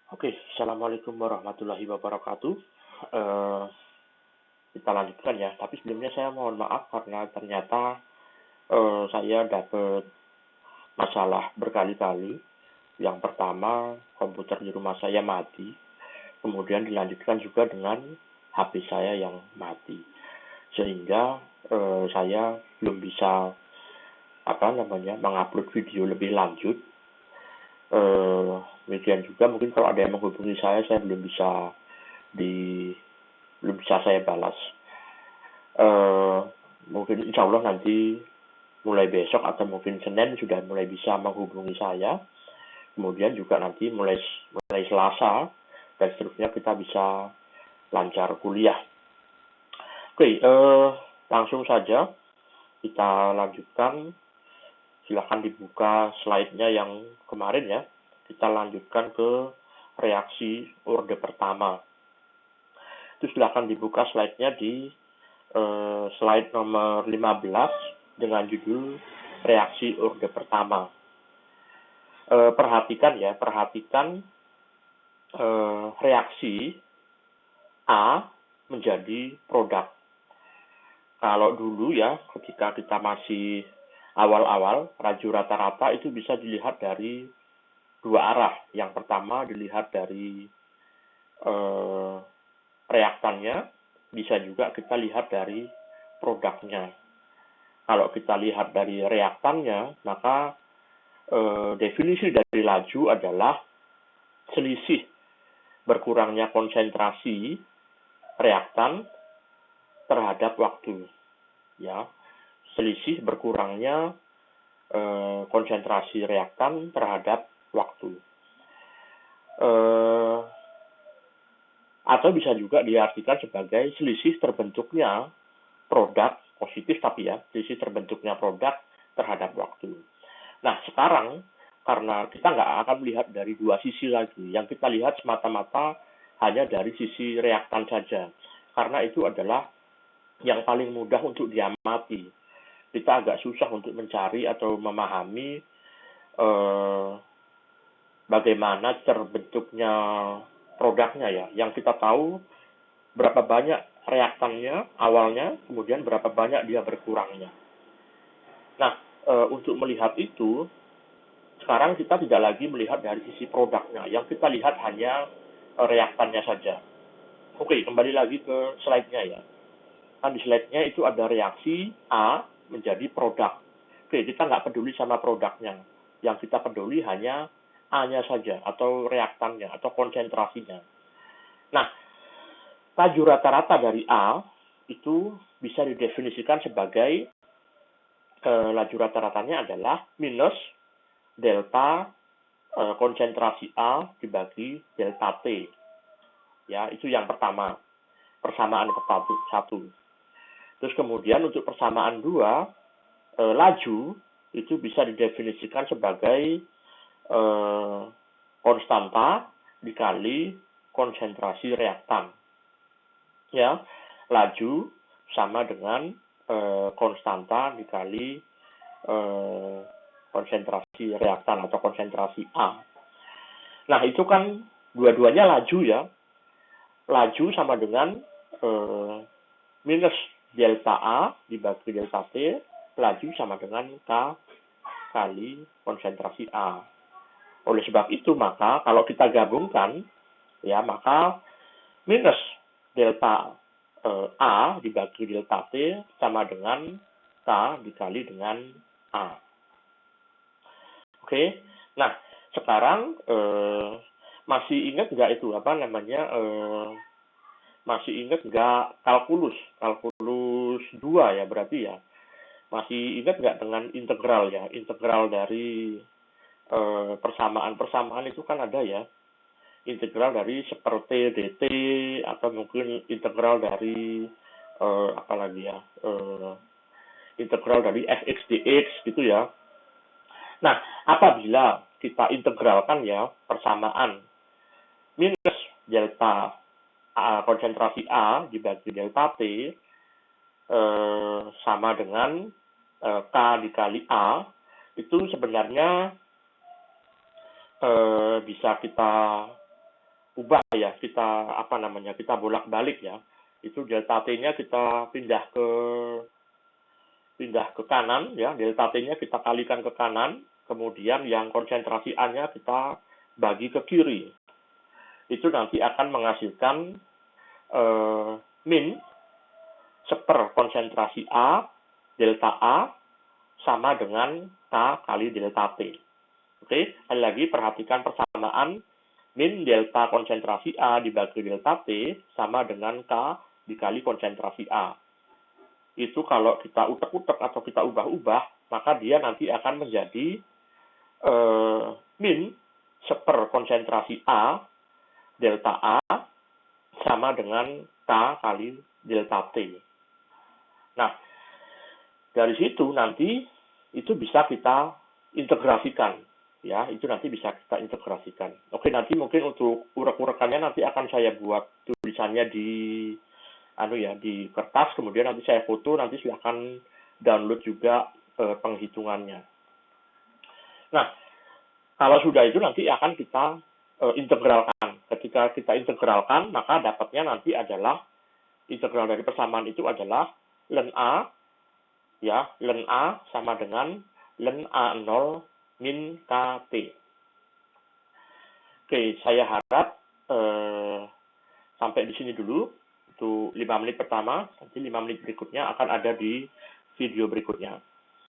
Oke, Assalamualaikum warahmatullahi wabarakatuh. Eh, kita lanjutkan ya. Tapi sebelumnya saya mohon maaf karena ternyata saya dapat masalah berkali-kali. Yang pertama, komputer di rumah saya mati. Kemudian dilanjutkan juga dengan HP saya yang mati. Sehingga saya belum bisa mengupload video lebih lanjut. Eh, Demikian juga mungkin kalau ada yang menghubungi saya di belum bisa saya balas. eh Mungkin insya Allah nanti mulai besok atau mungkin Senin sudah mulai bisa menghubungi saya. Kemudian juga nanti mulai Selasa dan seterusnya kita bisa lancar kuliah. Oke, langsung saja kita lanjutkan. Silahkan dibuka slide-nya yang kemarin ya. Kita lanjutkan ke reaksi orde pertama. Itu silahkan dibuka slide-nya di slide nomor 15 dengan judul reaksi orde pertama. Perhatikan reaksi A menjadi produk. Kalau dulu ya, ketika kita masih awal-awal, raju rata-rata itu bisa dilihat dari dua arah. Yang pertama dilihat dari reaktannya, bisa juga kita lihat dari produknya. Kalau kita lihat dari reaktannya, maka definisi dari laju adalah selisih berkurangnya konsentrasi reaktan terhadap waktu. Ya, selisih berkurangnya konsentrasi reaktan terhadap waktu. Atau bisa juga diartikan sebagai selisih terbentuknya produk positif tapi ya, selisih terbentuknya produk terhadap waktu. Nah, sekarang karena kita nggak akan melihat dari dua sisi lagi, yang kita lihat semata-mata hanya dari sisi reaktan saja. Karena itu adalah yang paling mudah untuk diamati. Kita agak susah untuk mencari atau memahami eh, bagaimana terbentuknya produknya ya. Yang kita tahu berapa banyak reaktannya awalnya, kemudian berapa banyak dia berkurangnya. Nah, untuk melihat itu, sekarang kita tidak lagi melihat dari sisi produknya. Yang kita lihat hanya reaktannya saja. Oke, kembali lagi ke slide-nya ya. Kan di slide-nya itu ada reaksi A menjadi produk. Oke, kita nggak peduli sama produknya. Yang kita peduli hanya A-nya saja, atau reaktannya, atau konsentrasinya. Nah, laju rata-rata dari A itu bisa didefinisikan sebagai laju rata-ratanya adalah minus delta konsentrasi A dibagi delta T. Ya, itu yang pertama. Persamaan satu. Terus kemudian untuk persamaan dua, laju itu bisa didefinisikan sebagai konstanta dikali konsentrasi reaktan. Ya, laju sama dengan konstanta dikali konsentrasi reaktan atau konsentrasi A. Nah, itu kan dua-duanya laju ya. Laju sama dengan minus delta A dibagi delta T, laju sama dengan K kali konsentrasi A. Oleh sebab itu, maka kalau kita gabungkan, ya maka minus delta A dibagi delta T sama dengan K dikali dengan A. Oke, nah sekarang masih ingat nggak itu masih ingat nggak kalkulus 2 ya berarti ya, masih ingat nggak dengan integral ya, integral dari persamaan itu kan ada ya, integral dari seperti dt, atau mungkin integral dari integral dari fx dx gitu ya. Nah, apabila kita integralkan ya persamaan minus delta konsentrasi A dibagi delta T sama dengan K dikali A, itu sebenarnya bisa kita ubah ya, kita bolak-balik ya. Itu delta T-nya kita pindah ke kanan ya, delta T-nya kita kalikan ke kanan, kemudian yang konsentrasi A-nya kita bagi ke kiri. Itu nanti akan menghasilkan min seper konsentrasi A, delta A, sama dengan K kali delta T. Oke, sekali lagi perhatikan persamaan min delta konsentrasi A dibagi delta T sama dengan K dikali konsentrasi A. Itu kalau kita utek-utek atau kita ubah-ubah, maka dia nanti akan menjadi min seper konsentrasi A delta A sama dengan K kali delta T. Nah, dari situ nanti itu bisa kita integrasikan. Ya, itu nanti bisa kita integrasikan. Oke, nanti mungkin untuk urek-urekannya nanti akan saya buat tulisannya di di kertas, kemudian nanti saya foto, nanti silahkan download juga penghitungannya. Nah, kalau sudah itu nanti akan kita integralkan. Ketika kita integralkan, maka dapatnya nanti adalah integral dari persamaan itu adalah ln A, ya, ln A sama dengan ln A0 min KT. Oke, saya harap sampai di sini dulu. Itu 5 menit pertama, nanti 5 menit berikutnya akan ada di video berikutnya.